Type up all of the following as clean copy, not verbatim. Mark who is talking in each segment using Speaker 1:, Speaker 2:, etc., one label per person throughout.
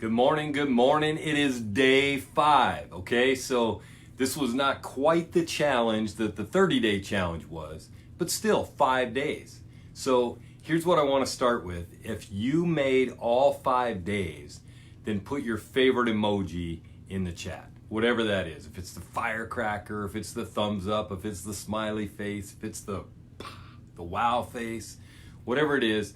Speaker 1: Good morning, good morning. It is day 5, okay? So this was not quite the challenge that the 30-day challenge was, but still 5 days. So here's what I want to start with. If you made all 5 days, then put your favorite emoji in the chat, whatever that is. If it's the firecracker, if it's the thumbs up, if it's the smiley face, if it's the wow face, whatever it is,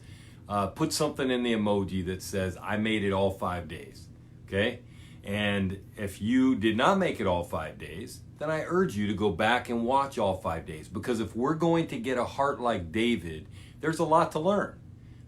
Speaker 1: put something in the emoji that says, I made it all 5 days, okay? And if you did not make it all 5 days, then I urge you to go back and watch all 5 days, because if we're going to get a heart like David, there's a lot to learn.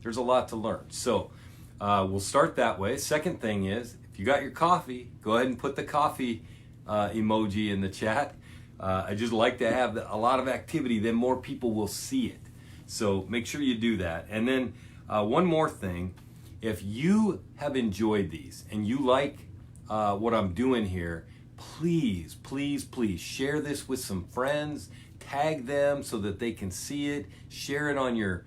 Speaker 1: There's a lot to learn. So we'll start that way. Second thing is, if you got your coffee, go ahead and put the coffee emoji in the chat. I just like to have a lot of activity, then more people will see it. So make sure you do that. And then one more thing, if you have enjoyed these and you like what I'm doing here, please, please, please share this with some friends, tag them so that they can see it, share it on your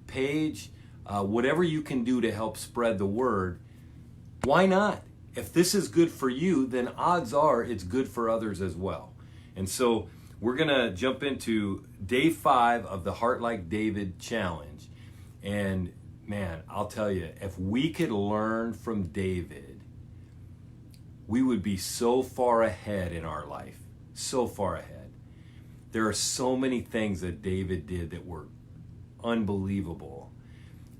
Speaker 1: page, whatever you can do to help spread the word. Why not? If this is good for you, then odds are it's good for others as well. And so we're gonna jump into day 5 of the Heart Like David challenge. And man, I'll tell you, if we could learn from David, we would be so far ahead in our life, so far ahead. There are so many things that David did that were unbelievable,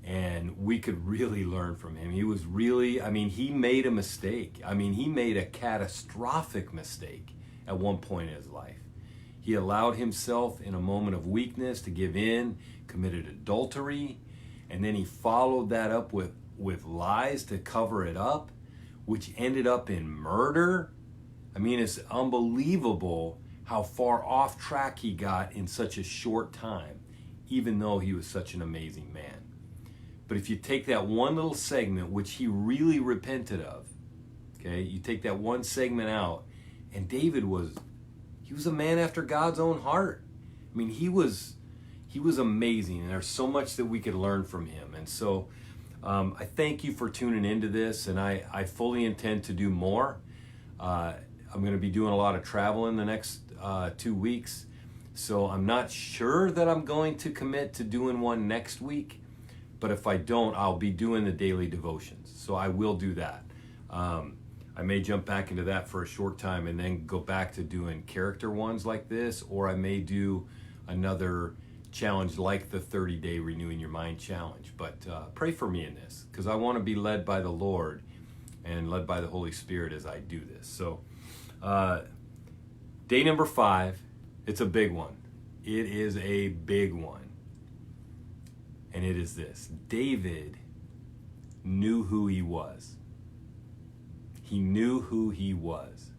Speaker 1: and we could really learn from him. He was really, he made a mistake. He made a catastrophic mistake at one point in his life. He allowed himself in a moment of weakness to give in, committed adultery, and then he followed that up with lies to cover it up, which ended up in murder. It's unbelievable how far off track he got in such a short time, even though he was such an amazing man. But if you take that one little segment, which he really repented of, okay, you take that one segment out, and David was a man after God's own heart. He was amazing, and there's so much that we could learn from him. And so I thank you for tuning into this, and I fully intend to do more. I'm going to be doing a lot of travel in the next 2 weeks, so I'm not sure that I'm going to commit to doing one next week, but if I don't, I'll be doing the daily devotions, so I will do that. I may jump back into that for a short time and then go back to doing character ones like this, or I may do another challenge like the 30-day Renewing Your Mind challenge. But pray for me in this, because I want to be led by the Lord and led by the Holy Spirit as I do this. So day number 5, it's a big one. It is a big one. And it is this: David knew who he was. He knew who he was.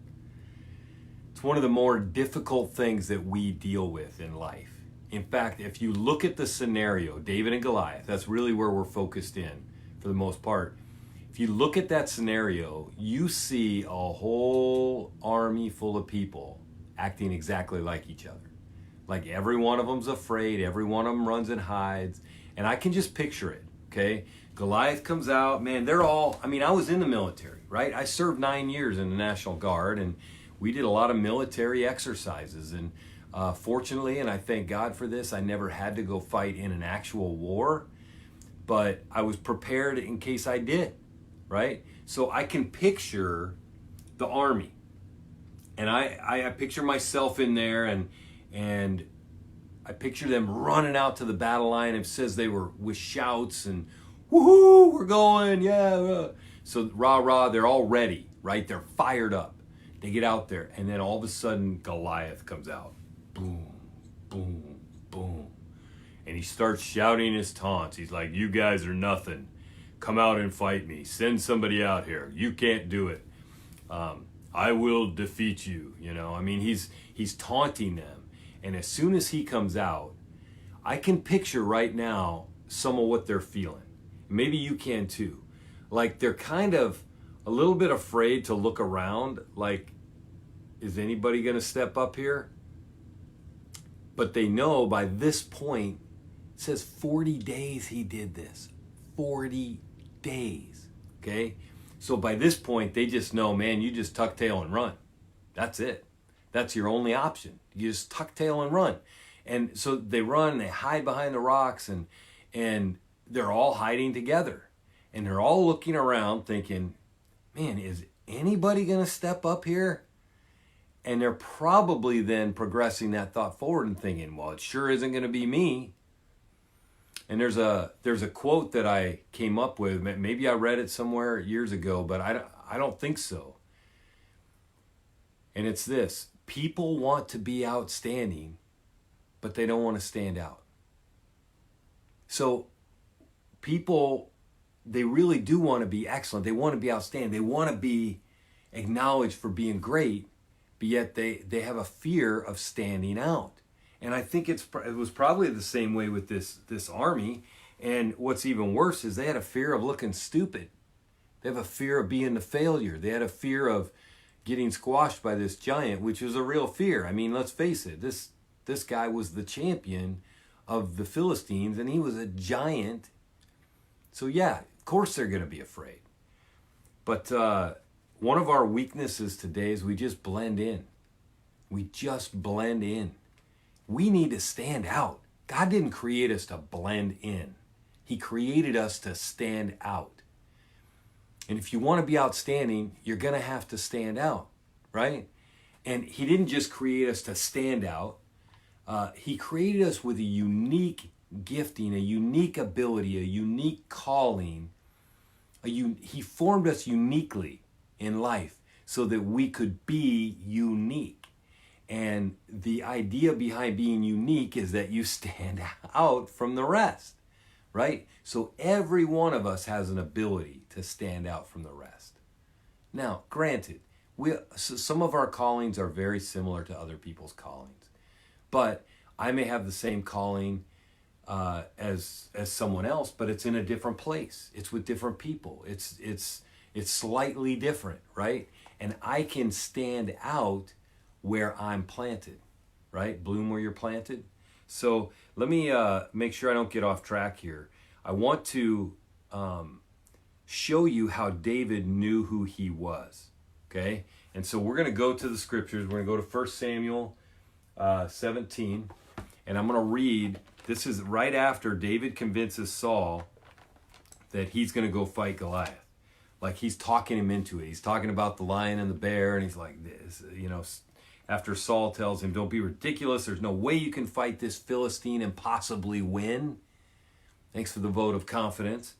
Speaker 1: It's one of the more difficult things that we deal with in life. In fact, if you look at the scenario, David and Goliath, that's really where we're focused in for the most part. If you look at that scenario, you see a whole army full of people acting exactly like each other. Like every one of them's afraid, every one of them runs and hides. And I can just picture it, okay? Goliath comes out, man, they're all, I was in the military, right? I served 9 years in the National Guard, and we did a lot of military exercises. And fortunately, and I thank God for this, I never had to go fight in an actual war, but I was prepared in case I did, right? So I can picture the army, and I picture myself in there, and I picture them running out to the battle line. It says they were with shouts and woohoo, we're going, yeah. So rah, rah, they're all ready, right? They're fired up. They get out there, and then all of a sudden Goliath comes out. Boom, boom, boom. And he starts shouting his taunts. He's like, you guys are nothing. Come out and fight me. Send somebody out here. You can't do it. I will defeat you. He's taunting them. And as soon as he comes out, I can picture right now some of what they're feeling. Maybe you can too. Like they're kind of a little bit afraid to look around. Like, is anybody going to step up here? But they know by this point, it says 40 days he did this. 40 days, okay? So by this point, they just know, man, you just tuck tail and run. That's it. That's your only option. You just tuck tail and run. And so they run, they hide behind the rocks, and they're all hiding together. And they're all looking around thinking, man, is anybody going to step up here? And they're probably then progressing that thought forward and thinking, well, it sure isn't going to be me. And there's a quote that I came up with. Maybe I read it somewhere years ago, but I don't think so. And it's this: people want to be outstanding, but they don't want to stand out. So people, they really do want to be excellent. They want to be outstanding. They want to be acknowledged for being great, but yet they have a fear of standing out. And I think it was probably the same way with this army. And what's even worse is they had a fear of looking stupid. They have a fear of being the failure. They had a fear of getting squashed by this giant, which was a real fear. I mean, let's face it, this guy was the champion of the Philistines, and he was a giant. So yeah, of course they're going to be afraid. But one of our weaknesses today is we just blend in. We just blend in. We need to stand out. God didn't create us to blend in. He created us to stand out. And if you want to be outstanding, you're going to have to stand out, right? And he didn't just create us to stand out. He created us with a unique gifting, a unique ability, a unique calling. He formed us uniquely in life so that we could be unique. And the idea behind being unique is that you stand out from the rest, right? So every one of us has an ability to stand out from the rest. Now, granted, some of our callings are very similar to other people's callings, but I may have the same calling as someone else, but it's in a different place. It's with different people. It's slightly different, right? And I can stand out where I'm planted, right? Bloom where you're planted. So let me make sure I don't get off track here. I want to show you how David knew who he was, okay? And so we're going to go to the scriptures. We're going to go to 1 Samuel 17, and I'm going to read. This is right after David convinces Saul that he's going to go fight Goliath. Like, he's talking him into it. He's talking about the lion and the bear, and he's like, this, after Saul tells him, don't be ridiculous. There's no way you can fight this Philistine and possibly win. Thanks for the vote of confidence.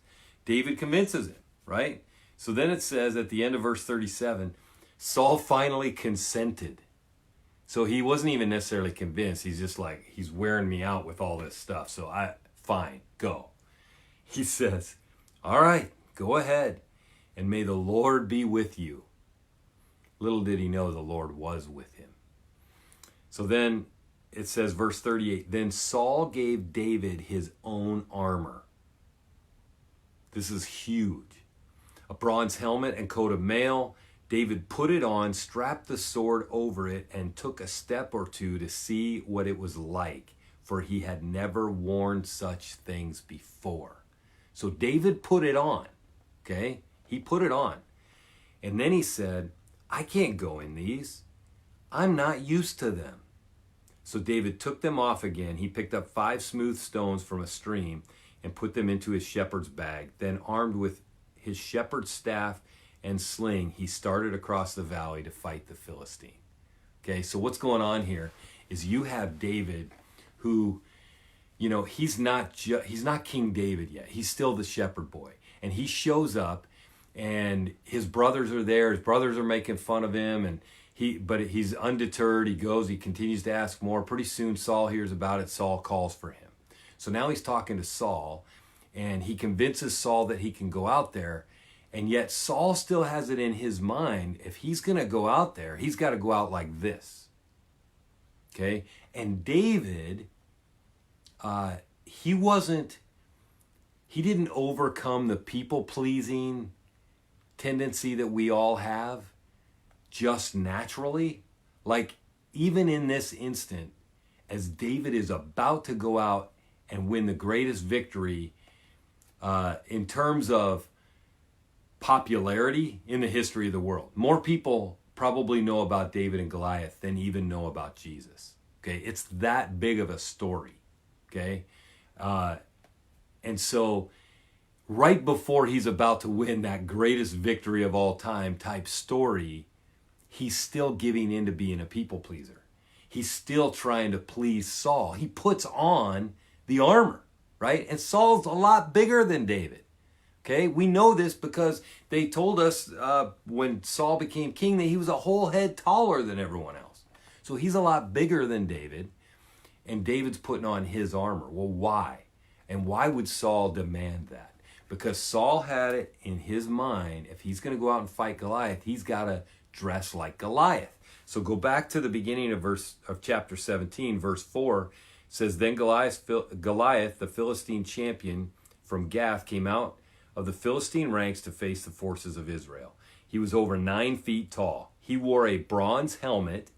Speaker 1: David convinces him, right? So then it says at the end of verse 37, Saul finally consented. So he wasn't even necessarily convinced. He's just like, he's wearing me out with all this stuff. So fine, go. He says, all right, go ahead, and may the Lord be with you. Little did he know the Lord was with him. So then it says, verse 38, then Saul gave David his own armor. This is huge. A bronze helmet and coat of mail. David put it on, strapped the sword over it, and took a step or two to see what it was like, for he had never worn such things before. So David put it on, okay? He put it on. And then he said, I can't go in these. I'm not used to them. So David took them off again. He picked up 5 smooth stones from a stream and put them into his shepherd's bag. Then, armed with his shepherd's staff and sling, he started across the valley to fight the Philistine. Okay, so what's going on here is you have David who, he's not King David yet. He's still the shepherd boy. And he shows up, and his brothers are there. His brothers are making fun of him, but he's undeterred. He continues to ask more. Pretty soon Saul hears about it. Saul calls for him. So now he's talking to Saul, and he convinces Saul that he can go out there. And yet Saul still has it in his mind, if he's going to go out there, he's got to go out like this. Okay? And David, he didn't overcome the people-pleasing tendency that we all have just naturally. Like, even in this instant, as David is about to go out and win the greatest victory in terms of popularity in the history of the world. More people probably know about David and Goliath than even know about Jesus. Okay, it's that big of a story. Okay, and so right before he's about to win that greatest victory of all time type story, he's still giving in to being a people pleaser. He's still trying to please Saul. He puts on the armor, right? And Saul's a lot bigger than David. Okay, we know this because they told us when Saul became king that he was a whole head taller than everyone else. So he's a lot bigger than David, and David's putting on his armor. Well, why? And why would Saul demand that? Because Saul had it in his mind, if he's going to go out and fight Goliath, he's got to dress like Goliath. So go back to the beginning of chapter 17, verse 4. It says, Then Goliath, the Philistine champion from Gath, came out of the Philistine ranks to face the forces of Israel. He was over 9 feet tall. He wore a bronze helmet,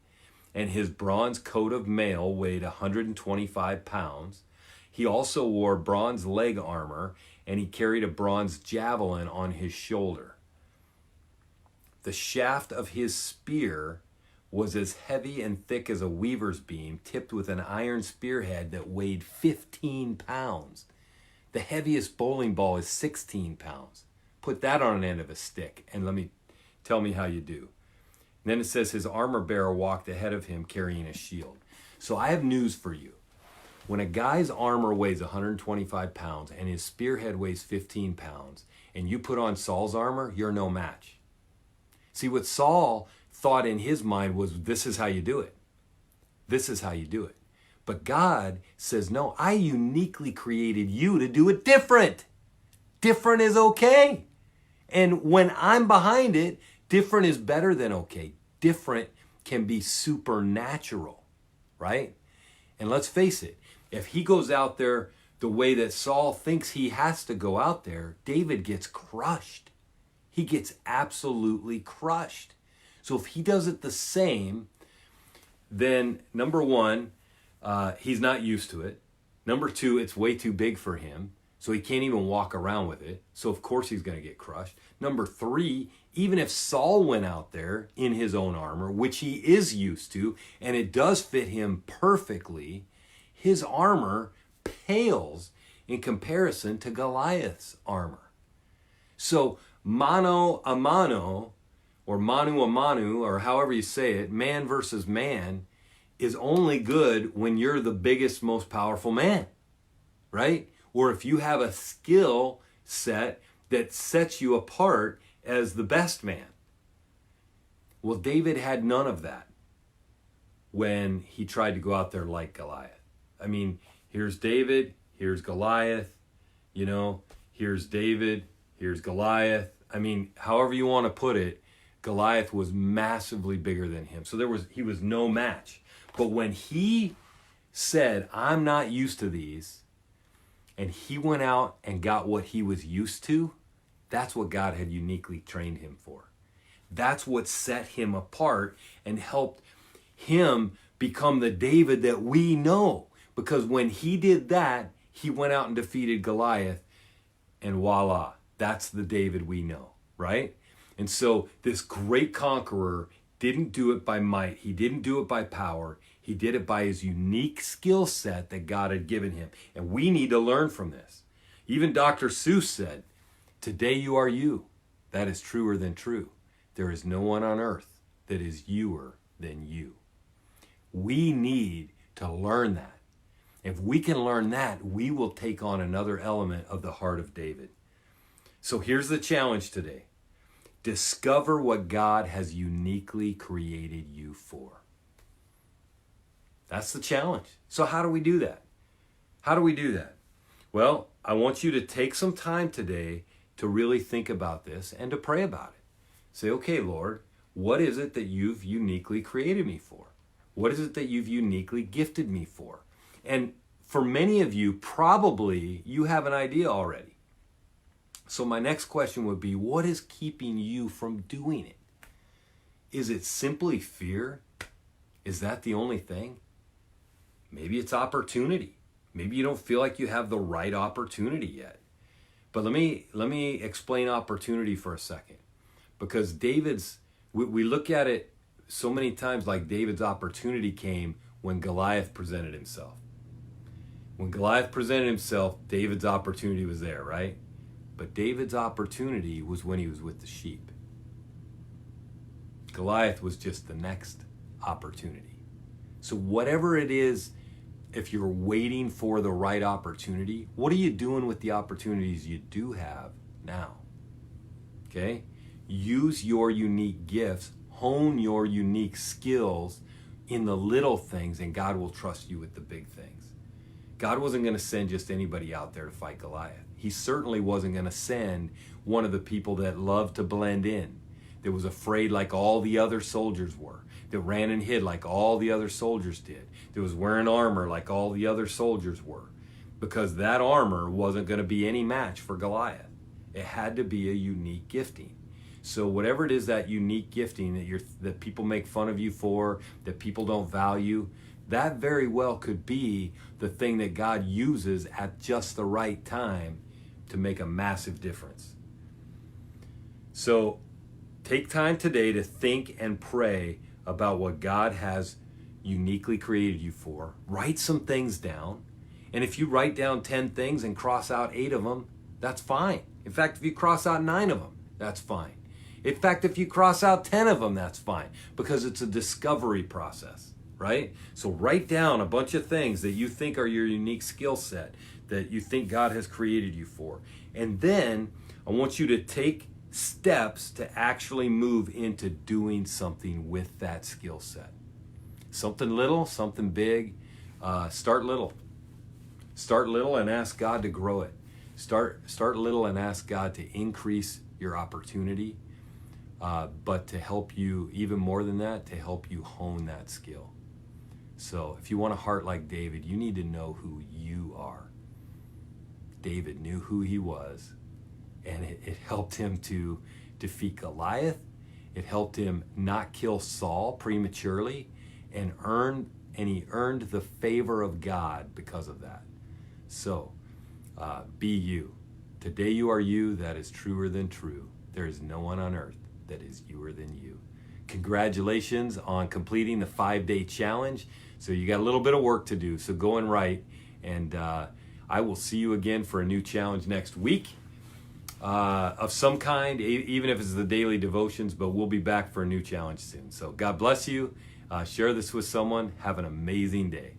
Speaker 1: and his bronze coat of mail weighed 125 pounds. He also wore bronze leg armor, and he carried a bronze javelin on his shoulder. The shaft of his spear was as heavy and thick as a weaver's beam, tipped with an iron spearhead that weighed 15 pounds. The heaviest bowling ball is 16 pounds. Put that on an end of a stick, and tell me how you do. And then it says his armor bearer walked ahead of him carrying a shield. So I have news for you. When a guy's armor weighs 125 pounds and his spearhead weighs 15 pounds, and you put on Saul's armor, you're no match. See, what Saul thought in his mind was, this is how you do it. This is how you do it. But God says, no, I uniquely created you to do it different. Different is okay. And when I'm behind it, different is better than okay. Different can be supernatural, right? And let's face it, if he goes out there the way that Saul thinks he has to go out there, David gets crushed. He gets absolutely crushed. So if he does it the same, then number one, he's not used to it. Number two, it's way too big for him, so he can't even walk around with it. So of course he's going to get crushed. Number three, even if Saul went out there in his own armor, which he is used to, and it does fit him perfectly, his armor pales in comparison to Goliath's armor. So mano a mano, or manu a manu, or however you say it, man versus man, is only good when you're the biggest, most powerful man, right? Or if you have a skill set that sets you apart as the best man. Well, David had none of that when he tried to go out there like Goliath. I mean, here's David, here's Goliath, here's David, here's Goliath. I mean, however you want to put it, Goliath was massively bigger than him. So he was no match. But when he said, I'm not used to these, and he went out and got what he was used to, that's what God had uniquely trained him for. That's what set him apart and helped him become the David that we know. Because when he did that, he went out and defeated Goliath, and voila, that's the David we know, right? And so this great conqueror didn't do it by might. He didn't do it by power. He did it by his unique skill set that God had given him. And we need to learn from this. Even Dr. Seuss said, today you are you. That is truer than true. There is no one on earth that is youer than you. We need to learn that. If we can learn that, we will take on another element of the heart of David. So here's the challenge today. Discover what God has uniquely created you for. That's the challenge. So how do we do that? How do we do that? Well, I want you to take some time today to really think about this and to pray about it. Say, okay, Lord, what is it that you've uniquely created me for? What is it that you've uniquely gifted me for? And for many of you, probably you have an idea already. So my next question would be, what is keeping you from doing it? Is it simply fear? Is that the only thing? Maybe it's opportunity. Maybe you don't feel like you have the right opportunity yet. But let me explain opportunity for a second, because we look at it so many times like David's opportunity came when Goliath presented himself. When Goliath presented himself, David's opportunity was there, right? But David's opportunity was when he was with the sheep. Goliath was just the next opportunity. So whatever it is, if you're waiting for the right opportunity, what are you doing with the opportunities you do have now? Okay? Use your unique gifts, hone your unique skills in the little things, and God will trust you with the big things. God wasn't going to send just anybody out there to fight Goliath. He certainly wasn't going to send one of the people that loved to blend in, that was afraid like all the other soldiers were, that ran and hid like all the other soldiers did, that was wearing armor like all the other soldiers were, because that armor wasn't going to be any match for Goliath. It had to be a unique gifting. So whatever it is, that unique gifting that people make fun of you for, that people don't value, that very well could be the thing that God uses at just the right time to make a massive difference. So take time today to think and pray about what God has uniquely created you for. Write some things down. And if you write down 10 things and cross out 8 of them, that's fine. In fact, if you cross out 9 of them, that's fine. In fact, if you cross out 10 of them, that's fine, because it's a discovery process, right? So write down a bunch of things that you think are your unique skill set, that you think God has created you for. And then I want you to take steps to actually move into doing something with that skill set. Something little, something big. Start little. Start little and ask God to grow it. Start little and ask God to increase your opportunity. But to help you, even more than that, to help you hone that skill. So if you want a heart like David, you need to know who you are. David knew who he was, and it helped him to defeat Goliath. It helped him not kill Saul prematurely, and he earned the favor of God because of that. So be you. Today you are you. That is truer than true. There is no one on earth that is youer than you. Congratulations on completing the 5-day challenge. So you got a little bit of work to do. So go and write, and I will see you again for a new challenge next week of some kind, even if it's the daily devotions, but we'll be back for a new challenge soon. So God bless you. Share this with someone. Have an amazing day.